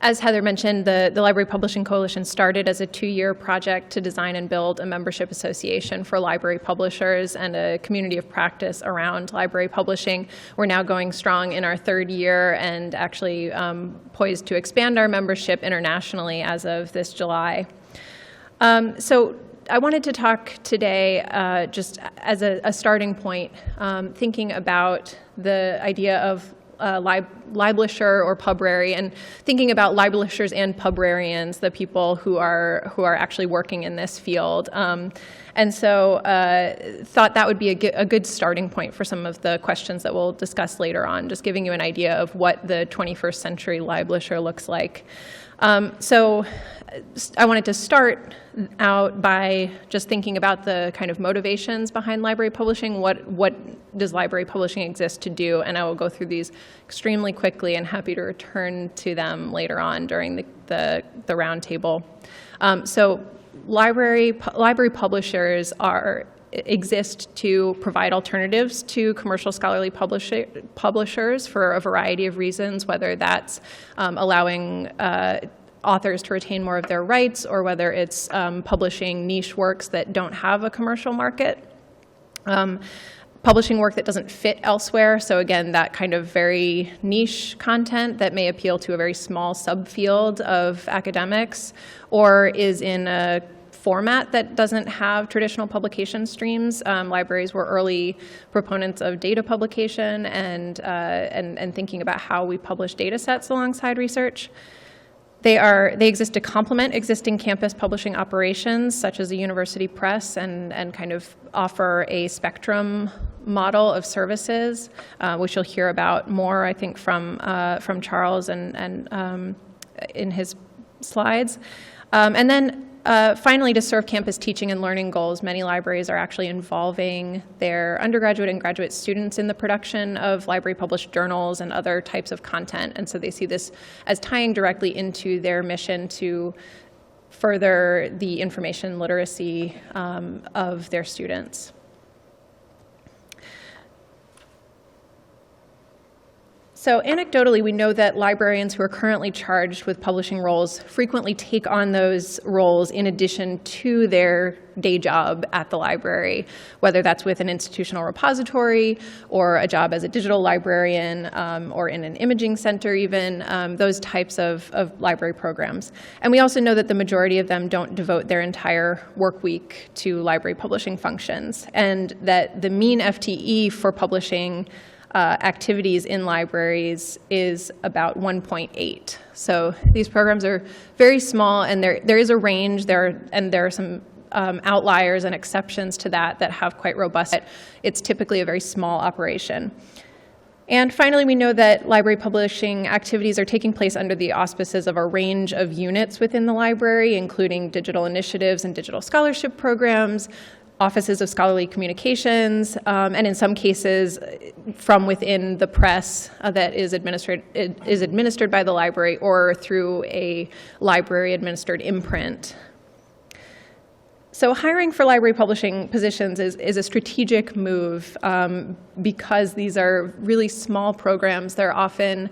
As Heather mentioned, the Library Publishing Coalition started as a 2-year project to design and build a membership association for library publishers and a community of practice around library publishing. We're now going strong in our 3rd year and actually poised to expand our membership internationally as of this July. So I wanted to talk today just as a starting point, thinking about the idea of Liblisher or Pubrary, and thinking about Liblishers and Pubrarians, the people who are actually working in this field. And so thought that would be a good starting point for some of the questions that we'll discuss later on, just giving you an idea of what the 21st century Liblisher looks like. So I wanted to start out by just thinking about the kind of motivations behind library publishing. What does library publishing exist to do? And I will go through these extremely quickly and happy to return to them later on during the roundtable. So library publishers exist to provide alternatives to commercial scholarly publishers for a variety of reasons, whether that's allowing authors to retain more of their rights, or whether it's publishing niche works that don't have a commercial market. Publishing work that doesn't fit elsewhere, so again, that kind of very niche content that may appeal to a very small subfield of academics, or is in a format that doesn't have traditional publication streams. Libraries were early proponents of data publication and thinking about how we publish data sets alongside research. They exist to complement existing campus publishing operations, such as a university press, and kind of offer a spectrum model of services, which you'll hear about more, I think, from Charles and in his slides. And then finally, to serve campus teaching and learning goals, many libraries are actually involving their undergraduate and graduate students in the production of library-published journals and other types of content. And so they see this as tying directly into their mission to further the information literacy of their students. So anecdotally, we know that librarians who are currently charged with publishing roles frequently take on those roles in addition to their day job at the library, whether that's with an institutional repository or a job as a digital librarian or in an imaging center even, those types of library programs. And we also know that the majority of them don't devote their entire work week to library publishing functions, and that the mean FTE for publishing activities in libraries is about 1.8. So these programs are very small, and there is a range there, and there are some outliers and exceptions to that have quite robust. It's typically a very small operation. And finally, we know that library publishing activities are taking place under the auspices of a range of units within the library, including digital initiatives and digital scholarship programs, offices of scholarly communications, and in some cases from within the press that is administered by the library, or through a library-administered imprint. So hiring for library publishing positions is a strategic move because these are really small programs. They're often,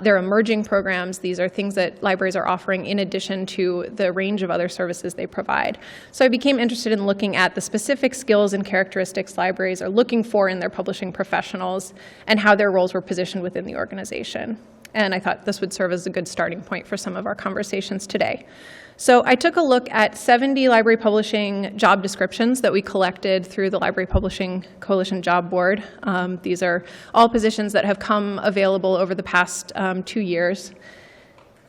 they're emerging programs. These are things that libraries are offering in addition to the range of other services they provide. So I became interested in looking at the specific skills and characteristics libraries are looking for in their publishing professionals and how their roles were positioned within the organization. And I thought this would serve as a good starting point for some of our conversations today. So I took a look at 70 library publishing job descriptions that we collected through the Library Publishing Coalition Job Board. These are all positions that have come available over the past 2 years.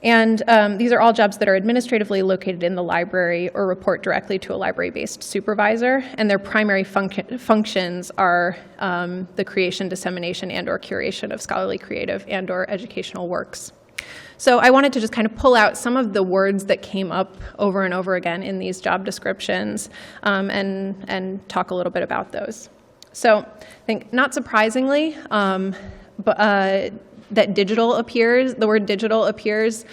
And these are all jobs that are administratively located in the library or report directly to a library-based supervisor, and their primary functions are the creation, dissemination, and/or curation of scholarly, creative, and/or educational works. So I wanted to just kind of pull out some of the words that came up over and over again in these job descriptions and talk a little bit about those. So I think, not surprisingly, that digital appears, the word digital appears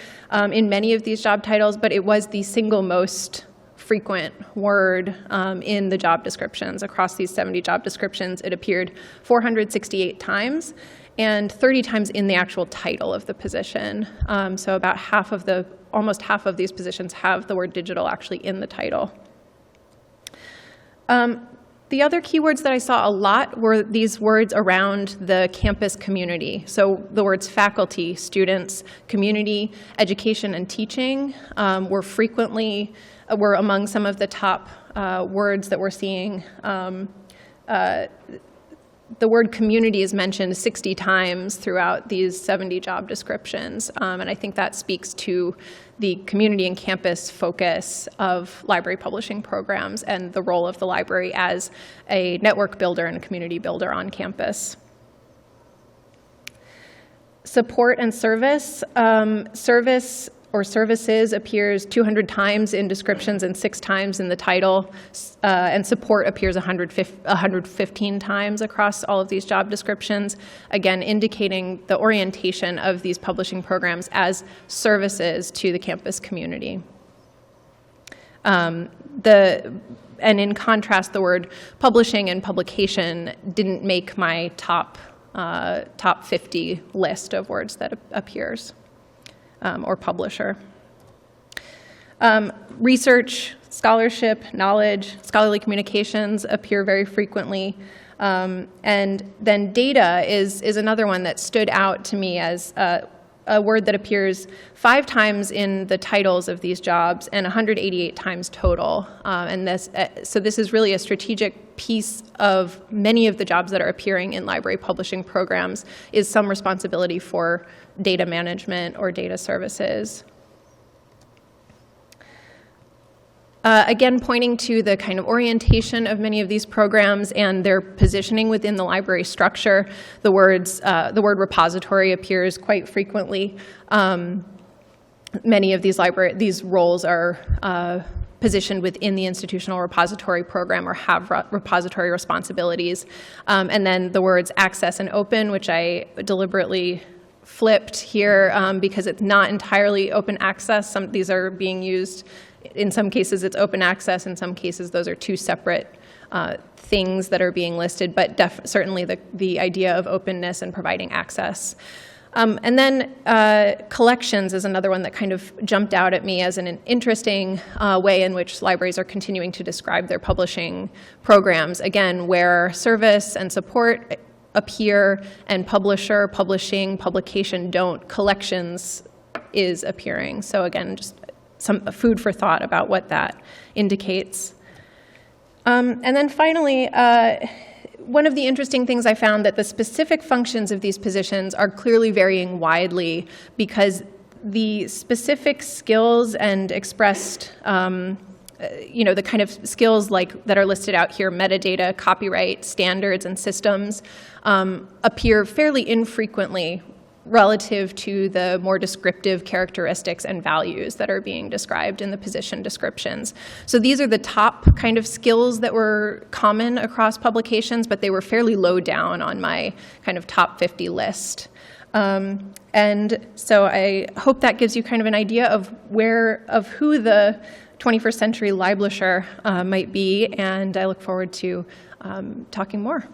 in many of these job titles, but it was the single most frequent word in the job descriptions. Across these 70 job descriptions, it appeared 468 times. and 30 times in the actual title of the position. So about almost half of these positions have the word digital actually in the title. The other keywords that I saw a lot were these words around the campus community. So the words faculty, students, community, education, and teaching were among some of the top words that we're seeing. The word community is mentioned 60 times throughout these 70 job descriptions, and I think that speaks to the community and campus focus of library publishing programs and the role of the library as a network builder and a community builder on campus. Support and service. Service or services appears 200 times in descriptions and 6 times in the title, and support appears 115 times across all of these job descriptions, again indicating the orientation of these publishing programs as services to the campus community. And in contrast, the word publishing and publication didn't make my top 50 list of words that appears. Or publisher. Research, scholarship, knowledge, scholarly communications appear very frequently. And then data is another one that stood out to me as a word that appears 5 times in the titles of these jobs and 188 times total. So this is really a strategic piece of many of the jobs that are appearing in library publishing programs is some responsibility for data management or data services. Again, pointing to the kind of orientation of many of these programs and their positioning within the library structure, the word repository appears quite frequently. Many of these roles are positioned within the institutional repository program or have repository responsibilities. And then the words access and open, which I deliberately flipped here because it's not entirely open access. These are being used. In some cases, it's open access. In some cases, those are 2 separate things that are being listed, but certainly the idea of openness and providing access. And then collections is another one that kind of jumped out at me as an interesting way in which libraries are continuing to describe their publishing programs, again, where service and support appear and publisher, publishing, publication don't. Collections is appearing. So again, just some food for thought about what that indicates. And then finally, one of the interesting things I found that the specific functions of these positions are clearly varying widely because the specific skills and expressed, the kind of skills that are listed out here, metadata, copyright, standards, and systems, appear fairly infrequently relative to the more descriptive characteristics and values that are being described in the position descriptions. So these are the top kind of skills that were common across publications, but they were fairly low down on my kind of top 50 list. And so I hope that gives you kind of an idea of who the 21st century Liblisher might be, and I look forward to talking more.